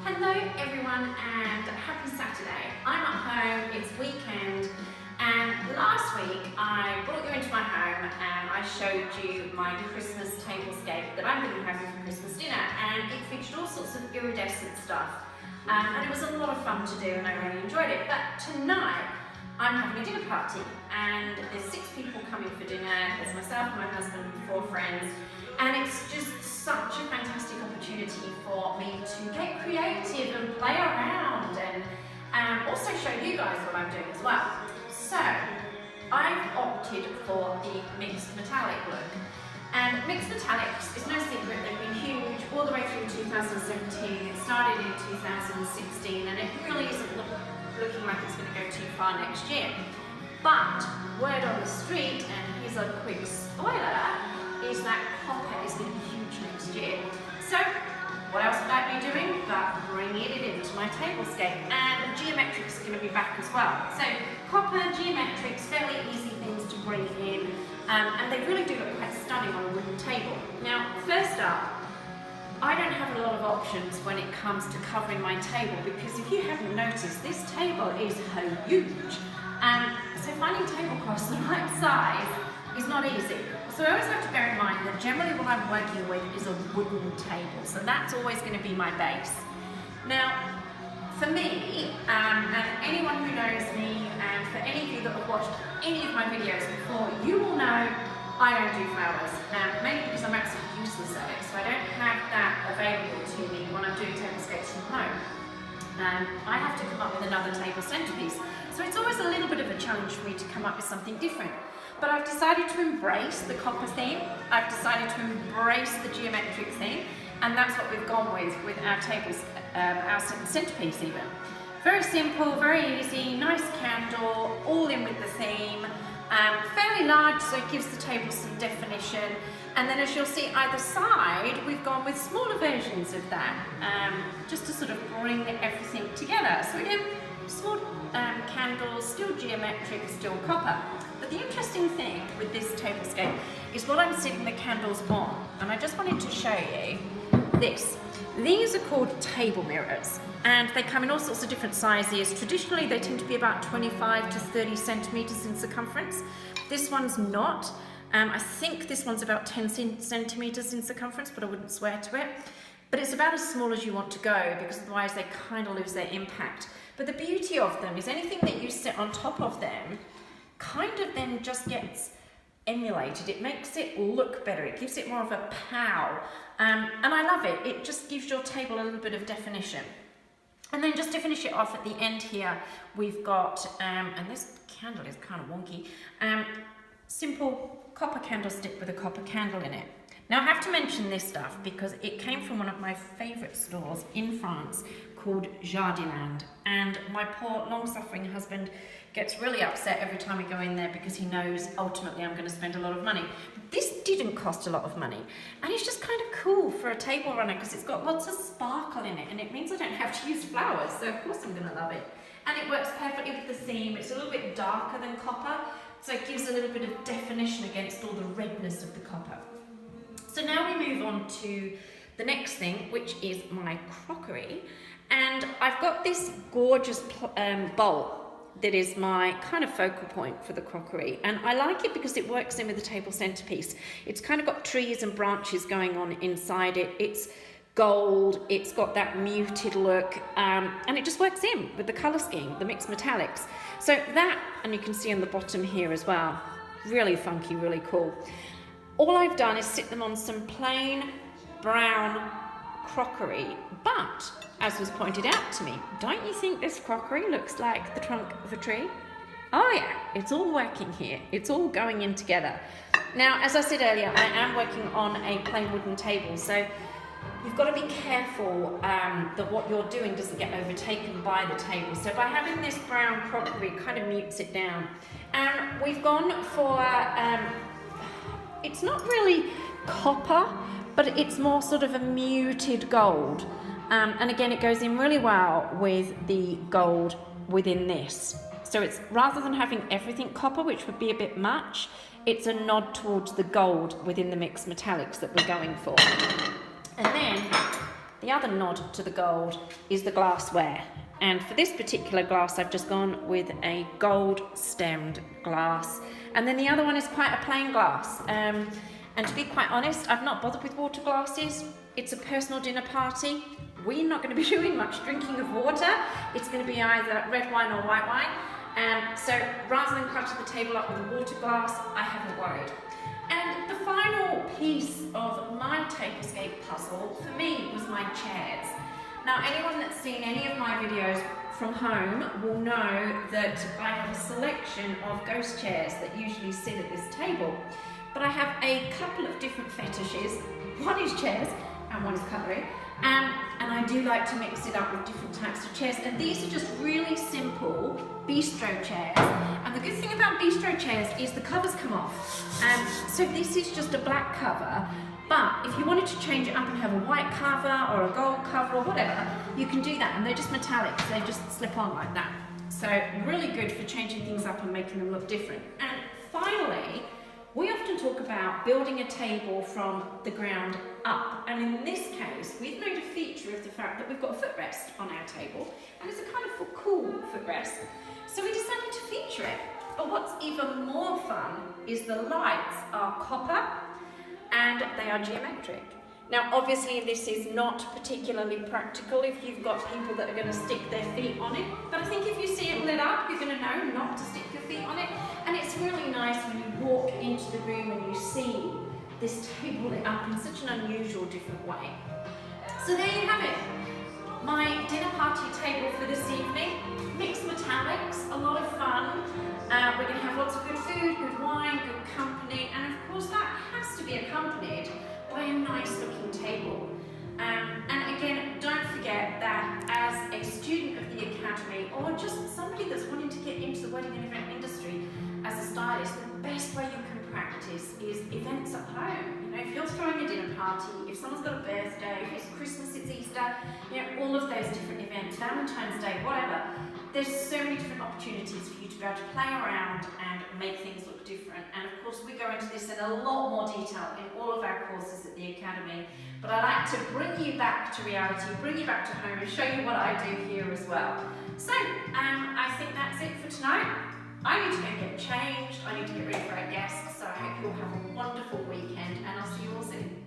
Hello everyone and happy Saturday. I'm at home, it's weekend, and last week I brought you into my home and I showed you my Christmas tablescape that I'm going to be having for Christmas dinner, and it featured all sorts of iridescent stuff, and it was a lot of fun to do and I really enjoyed it. But tonight I'm having a dinner party and there's 6 people coming for dinner. There's myself, my husband and 4 friends, and it's just such a fantastic opportunity for me to get creative and play around and also show you guys what I'm doing as well. So I've opted for the mixed metallic look, and mixed metallics is no secret, they've been huge all the way through 2017. It started in 2016 and it really isn't looking like it's going to go too far next year. But word on the street, and here's a quick spoiler, is that copper is going to be huge next year. So what else would I be doing but bringing it into my tablescape? And geometrics are going to be back as well. So copper, geometrics, fairly easy things to bring in, and they really do look quite stunning on a wooden table. Now first up, I don't have a lot of options when it comes to covering my table, because if you haven't noticed, this table is huge. So finding tablecloths the right size is not easy. So I always have to bear in mind that generally what I'm working with is a wooden table. So that's always going to be my base. Now, for me, and anyone who knows me, and for any of you that have watched any of my videos before, you will know I don't do flowers. Mainly because I'm absolutely useless at it. So I don't have that available to me when I'm doing tablescapes from home. I have to come up with another table centerpiece. So it's always a little bit of a challenge for me to come up with something different. But I've decided to embrace the copper theme. I've decided to embrace the geometric theme, and that's what we've gone with our tables, our centerpiece even. Very simple, very easy, nice candle, all in with the theme. Fairly large, so it gives the table some definition. And then as you'll see either side, we've gone with smaller versions of that, just to sort of bring everything together. So again, small candles, still geometric, still copper. But the interesting thing with this tablescape is what I'm setting the candles on. And I just wanted to show you this. These are called table mirrors, and they come in all sorts of different sizes. Traditionally, they tend to be about 25 to 30 centimeters in circumference. This one's not. I think this one's about 10 centimeters in circumference, but I wouldn't swear to it. But it's about as small as you want to go, because otherwise they kind of lose their impact. But the beauty of them is anything that you set on top of them kind of then just gets emulated. It makes it look better. It gives it more of a pow. And I love it. It just gives your table a little bit of definition. And then just to finish it off at the end here, we've got, and this candle is kind of wonky, simple copper candlestick with a copper candle in it. Now I have to mention this stuff because it came from one of my favourite stores in France called Jardiland, and my poor long-suffering husband gets really upset every time we go in there because he knows ultimately I'm going to spend a lot of money. This didn't cost a lot of money, and it's just kind of cool for a table runner because it's got lots of sparkle in it, and it means I don't have to use flowers, so of course I'm going to love it. And it works perfectly with the theme. It's a little bit darker than copper, so it gives a little bit of definition against all the redness of the copper. So now we move on to the next thing, which is my crockery. And I've got this gorgeous bowl that is my kind of focal point for the crockery. And I like it because it works in with the table centerpiece. It's kind of got trees and branches going on inside it. It's gold, it's got that muted look, and it just works in with the colour scheme, the mixed metallics. So that, and you can see on the bottom here as well, really funky, really cool. All I've done is sit them on some plain brown crockery, but as was pointed out to me, don't you think this crockery looks like the trunk of a tree? Oh yeah, it's all working here. It's all going in together. Now, as I said earlier, I am working on a plain wooden table, so you've got to be careful that what you're doing doesn't get overtaken by the table. So by having this brown crockery, it kind of mutes it down. And we've gone for, it's not really copper, but it's more sort of a muted gold. And again, it goes in really well with the gold within this. So it's, rather than having everything copper, which would be a bit much, it's a nod towards the gold within the mixed metallics that we're going for. And then The other nod to the gold is the glassware. And for this particular glass, I've just gone with a gold stemmed glass. And then the other one is quite a plain glass. And to be quite honest, I've not bothered with water glasses. It's a personal dinner party. We're not going to be doing much drinking of water. It's going to be either red wine or white wine. So rather than clutter the table up with a water glass, I haven't worried. And the final piece of my tablescape puzzle for me was my chairs. Now, anyone that's seen any of my videos from home will know that I have a selection of ghost chairs that usually sit at this table. But I have a couple of different fetishes. One is chairs and one is cutlery. And I do like to mix it up with different types of chairs. And these are just really simple bistro chairs. And the good thing about bistro chairs is the covers come off. So this is just a black cover. But if you wanted to change it up and have a white cover or a gold cover or whatever, you can do that. And they're just metallic, so they just slip on like that. So really good for changing things up and making them look different. And finally, we often talk about building a table from the ground up. And in this case, we've made a feature of the fact that we've got a footrest on our table. And it's a kind of cool footrest. So we decided to feature it. But what's even more fun is the lights are copper and they are geometric. Now, obviously, this is not particularly practical if you've got people that are going to stick their feet on it. But I think if you see it lit up, you're going to know not to stick your feet on it. And it's really nice when you walk into the room and you see this table lit up in such an unusual, different way. So there you have it. My dinner party table for this evening. Mixed metallics, a lot of fun. We're going to have lots of good food, good wine, good company, and of course that has to be accompanied by a nice looking table. And again, don't forget that as a student of the Academy, or just somebody that's wanting to get into the wedding and event industry as a stylist, the best way you can practice is events at home. You know, if you're throwing a dinner party, if someone's got a birthday, if it's Christmas, it's Easter, you know, all of those different events, Valentine's Day, whatever, there's so many different opportunities for you to be able to play around and make things look different. And of course, we go into this in a lot more detail in all of our courses at the Academy. But I like to bring you back to reality, bring you back to home, and show you what I do here as well. So, I think that's it for tonight. I need to go and get changed. I need to get ready for our guests. So I hope you all have a wonderful weekend, and I'll see you all soon.